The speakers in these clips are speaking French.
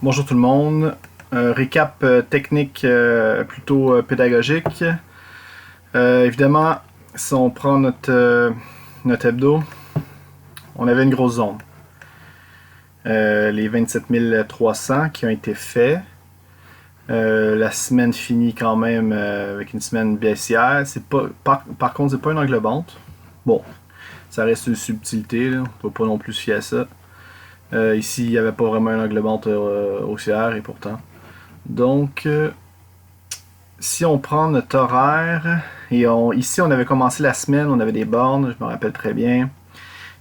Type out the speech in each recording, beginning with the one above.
Bonjour tout le monde. Récap technique plutôt pédagogique. Évidemment, si on prend notre hebdo, on avait une grosse zone. Les 27 300 qui ont été faits. La semaine finit quand même avec une semaine baissière. C'est pas, par contre, c'est pas une englobante. Bon, ça reste une subtilité, là. On ne peut pas non plus se fier à ça. Ici, il n'y avait pas vraiment une englobante haussière et pourtant. Donc, si on prend notre horaire, et ici on avait commencé la semaine, on avait des bornes, je me rappelle très bien.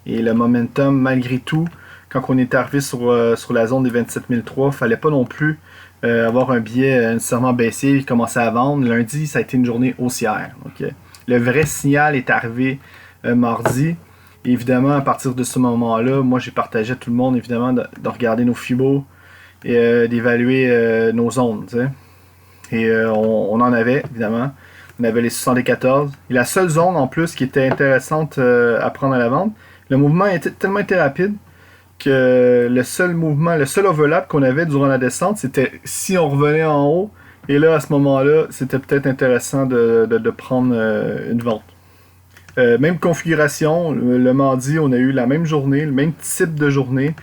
Et le momentum, malgré tout, quand on est arrivé sur la zone des 27 300, il ne fallait pas non plus avoir un billet nécessairement baissier et commencer à vendre. Lundi, ça a été une journée haussière. Donc, le vrai signal est arrivé mardi. Et évidemment, à partir de ce moment-là, moi j'ai partagé à tout le monde évidemment de regarder nos Fibos et d'évaluer nos zones. T'sais. Et on en avait, évidemment. On avait les 74. Et la seule zone en plus qui était intéressante à prendre à la vente, le mouvement était tellement été rapide que le seul overlap qu'on avait durant la descente, c'était si on revenait en haut. Et là, à ce moment-là, c'était peut-être intéressant de prendre une vente. Même configuration, le mardi, on a eu la même journée, le même type de journée,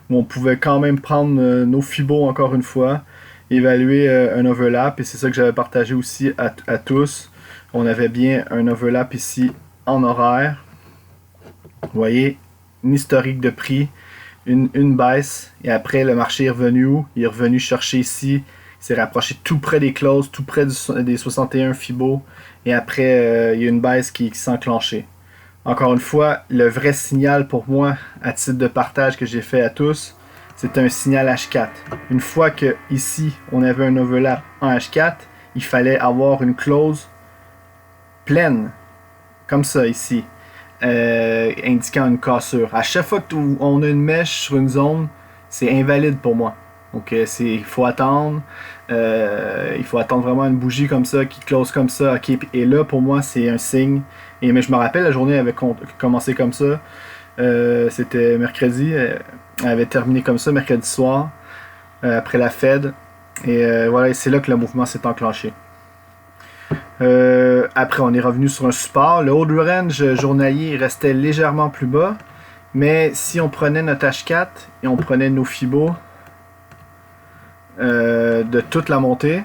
où on pouvait quand même prendre nos Fibos encore une fois, évaluer un overlap, et c'est ça que j'avais partagé aussi à tous. On avait bien un overlap ici en horaire. Vous voyez, une historique de prix, une baisse, et après le marché est revenu où? Il est revenu chercher ici, il s'est rapproché tout près des closes, tout près des 61 Fibos, et après il y a une baisse qui s'est enclenchée. Encore une fois, le vrai signal pour moi, à titre de partage que j'ai fait à tous, c'est un signal H4. Une fois que ici on avait un overlap en H4, il fallait avoir une close pleine, comme ça ici, indiquant une cassure. À chaque fois qu'on a une mèche sur une zone, c'est invalide pour moi. Donc il faut attendre. Il faut attendre vraiment une bougie comme ça, qui close comme ça. Okay. Et là, pour moi, c'est un signe. Mais je me rappelle, la journée avait commencé comme ça. C'était mercredi. Elle avait terminé comme ça, mercredi soir, après la Fed. Et voilà, c'est là que le mouvement s'est enclenché. Après, on est revenu sur un support. Le haut de range journalier restait légèrement plus bas. Mais si on prenait notre H4 et on prenait nos Fibos de toute la montée,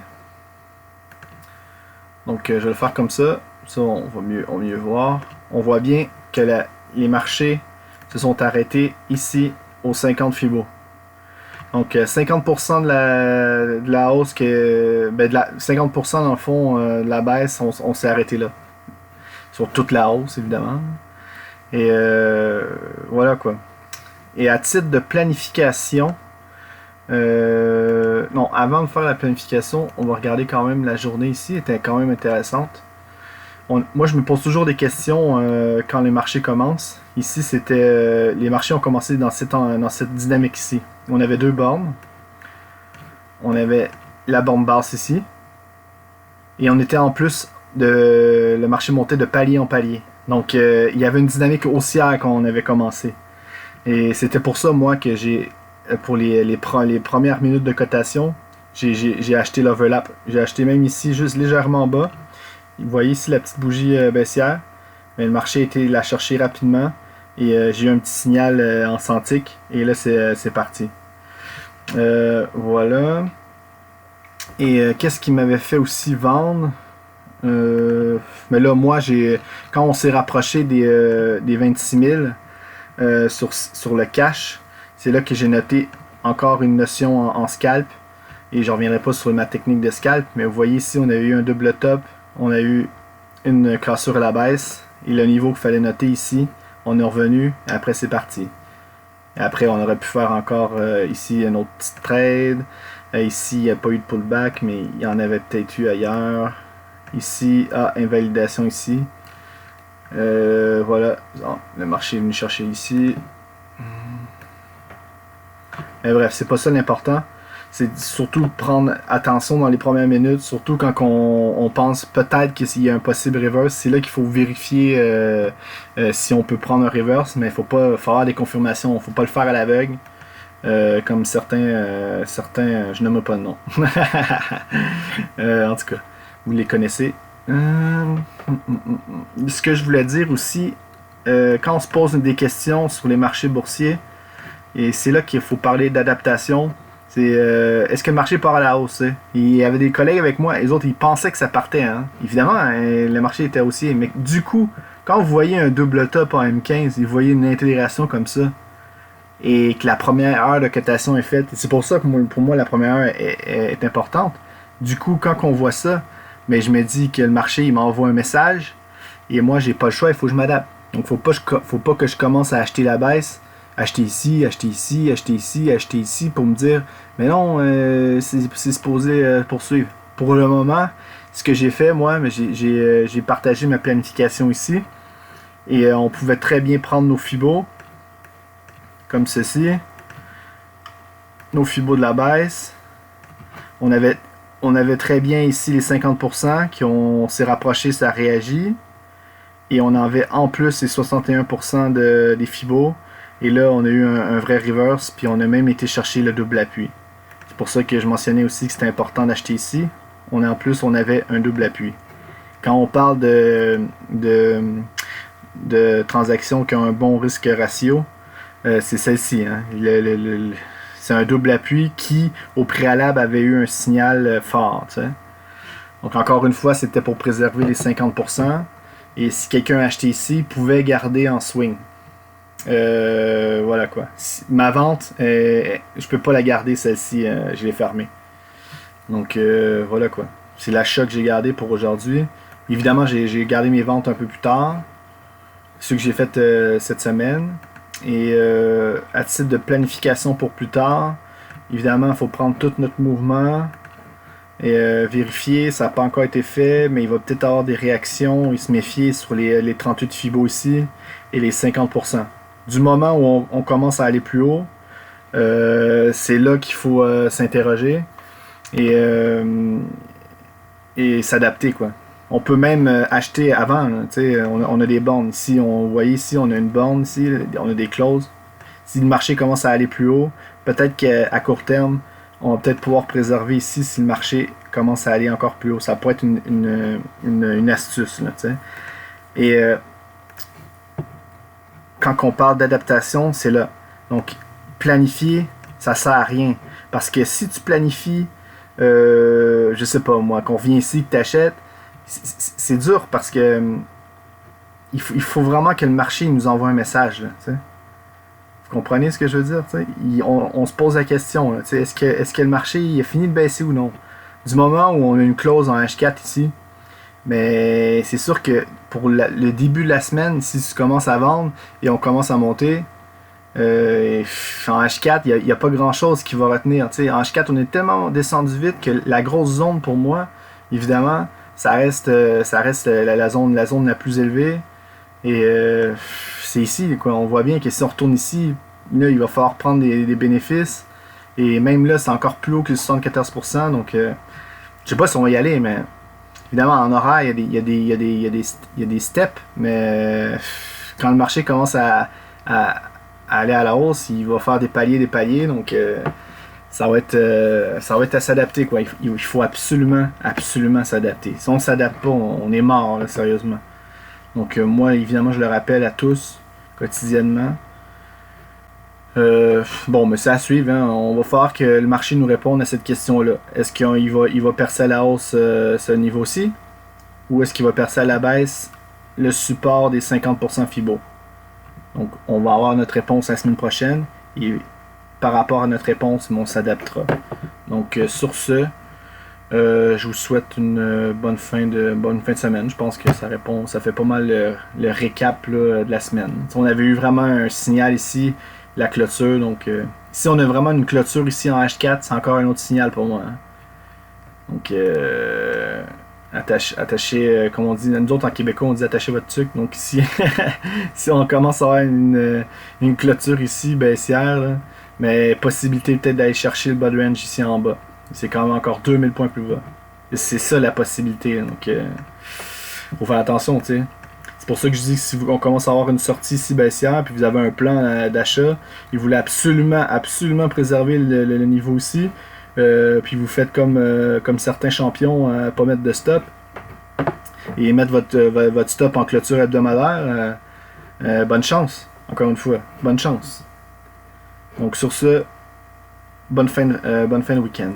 donc je vais le faire comme ça. Ça, on va mieux voir. On voit bien que les marchés se sont arrêtés ici aux 50 Fibos. Donc 50% de la hausse, 50% dans le fond de la baisse, on s'est arrêté là. Sur toute la hausse, évidemment. Et voilà quoi. Et à titre de planification, non, avant de faire la planification, on va regarder quand même la journée ici, elle était quand même intéressante. Moi, je me pose toujours des questions quand les marchés commencent. Ici, c'était les marchés ont commencé dans cette dynamique ici. On avait deux bornes. On avait la borne basse ici. Et on était en plus le marché montait de palier en palier. Donc, il y avait une dynamique haussière quand on avait commencé. Et c'était pour ça, moi, que pour les premières minutes de cotation, j'ai acheté l'overlap. J'ai acheté même ici, juste légèrement bas. Vous voyez ici la petite bougie baissière. Mais le marché a été la chercher rapidement. Et j'ai eu un petit signal en centik. Et là, c'est parti. Voilà. Et qu'est-ce qui m'avait fait aussi vendre? Mais là, moi, quand on s'est rapproché des 26 000 sur le cash, c'est là que j'ai noté encore une notion en scalp. Et je ne reviendrai pas sur ma technique de scalp. Mais vous voyez ici, on a eu un double top. On a eu une cassure à la baisse. Et le niveau qu'il fallait noter ici, on est revenu. Et après, c'est parti. Et après, on aurait pu faire encore ici un autre petit trade. Ici, il n'y a pas eu de pullback, mais il y en avait peut-être eu ailleurs. Ici, invalidation ici. Voilà. Le marché est venu chercher ici. Mais bref, c'est pas ça l'important. C'est surtout prendre attention dans les premières minutes, surtout quand on pense peut-être qu'il y a un possible reverse. C'est là qu'il faut vérifier si on peut prendre un reverse, mais il faut avoir des confirmations. Il ne faut pas le faire à l'aveugle. comme certains, je nomme pas de nom. En tout cas, vous les connaissez. Ce que je voulais dire aussi, quand on se pose des questions sur les marchés boursiers, et c'est là qu'il faut parler d'adaptation, c'est est-ce que le marché part à la hausse? Hein? Il y avait des collègues avec moi, les autres ils pensaient que ça partait. Hein? Évidemment, hein, le marché était haussier, mais du coup, quand vous voyez un double top en M15, vous voyez une intégration comme ça, et que la première heure de cotation est faite, c'est pour ça que pour moi la première heure est importante. Du coup, quand on voit ça, mais je me dis que le marché il m'envoie un message et moi j'ai pas le choix, il faut que je m'adapte. Donc faut pas que je commence à acheter la baisse, acheter ici, acheter ici, acheter ici, acheter ici pour me dire mais non, c'est supposé poursuivre. Pour le moment, ce que j'ai fait moi, mais j'ai partagé ma planification ici et on pouvait très bien prendre nos fibos comme ceci, nos fibos de la baisse. On avait très bien ici les 50% qui s'est rapproché, ça a réagi. Et on avait en plus les 61% des fibos. Et là, on a eu un vrai reverse, puis on a même été chercher le double appui. C'est pour ça que je mentionnais aussi que c'était important d'acheter ici. En plus, on avait un double appui. Quand on parle de transactions qui ont un bon risque ratio, c'est celle-ci. Hein. C'est un double appui qui, au préalable, avait eu un signal fort. T'sais. Donc, encore une fois, c'était pour préserver les 50%. Et si quelqu'un achetait ici, il pouvait garder en swing. Voilà quoi. Ma vente, je peux pas la garder, celle-ci. Je l'ai fermée. Donc, voilà quoi. C'est l'achat que j'ai gardé pour aujourd'hui. Évidemment, j'ai gardé mes ventes un peu plus tard. Ceux que j'ai fait cette semaine. Et à titre de planification pour plus tard, évidemment, il faut prendre tout notre mouvement et vérifier. Ça n'a pas encore été fait, mais il va peut-être avoir des réactions et se méfier sur les 38 Fibo ici et les 50%. Du moment où on commence à aller plus haut, c'est là qu'il faut s'interroger et s'adapter, quoi. On peut même acheter avant. Là, on a des bornes. Ici, vous voyez ici, on a une borne ici, on a des clauses. Si le marché commence à aller plus haut, peut-être qu'à court terme, on va peut-être pouvoir préserver ici si le marché commence à aller encore plus haut. Ça pourrait être une astuce. Là, et quand on parle d'adaptation, c'est là. Donc, planifier, ça sert à rien. Parce que si tu planifies, je sais pas moi, qu'on vient ici, que tu achètes, c'est dur parce que il faut vraiment que le marché nous envoie un message. Là, vous comprenez ce que je veux dire? On se pose la question. Est-ce que le marché il a fini de baisser ou non? Du moment où on a une clause en H4 ici, mais c'est sûr que pour le début de la semaine, si tu commences à vendre et on commence à monter, en H4, il n'y a pas grand chose qui va retenir. En H4, on est tellement descendu vite que la grosse zone pour moi, évidemment, ça reste la zone la plus élevée. Et c'est ici, quoi. On voit bien que si on retourne ici, là, il va falloir prendre des bénéfices. Et même là, c'est encore plus haut que le 74%. Donc, je sais pas si on va y aller, mais évidemment, en horaire, il y a des steps. Mais quand le marché commence à aller à la hausse, il va faire des paliers. Donc, ça va être à s'adapter, quoi. Il faut absolument s'adapter. Si on ne s'adapte pas, on est mort, là, sérieusement. Donc moi, évidemment, je le rappelle à tous, quotidiennement. Bon, mais c'est à suivre. Hein. On va falloir que le marché nous réponde à cette question-là. Est-ce qu'il va percer à la hausse ce niveau-ci? Ou est-ce qu'il va percer à la baisse le support des 50% Fibo? Donc, on va avoir notre réponse la semaine prochaine. Et par rapport à notre réponse, on s'adaptera. Donc, sur ce, je vous souhaite une bonne fin de semaine. Je pense que ça fait pas mal le récap là, de la semaine. On avait eu vraiment un signal ici, la clôture. Donc, si on a vraiment une clôture ici en H4, c'est encore un autre signal pour moi. Hein. Donc, attachez, comme on dit, nous autres en québécois, on dit attachez votre truc. Donc, si on commence à avoir une clôture ici, baissière, là, mais possibilité peut-être d'aller chercher le bas de range ici en bas. C'est quand même encore 2000 points plus bas. C'est ça la possibilité. Donc, faut faire attention, tu sais. C'est pour ça que je dis que si on commence à avoir une sortie si baissière, puis vous avez un plan d'achat, et vous voulez absolument préserver le niveau aussi, puis vous faites comme certains champions, pas mettre de stop, et mettre votre stop en clôture hebdomadaire, bonne chance, encore une fois, bonne chance. Donc sur ce, bonne fin de week-end.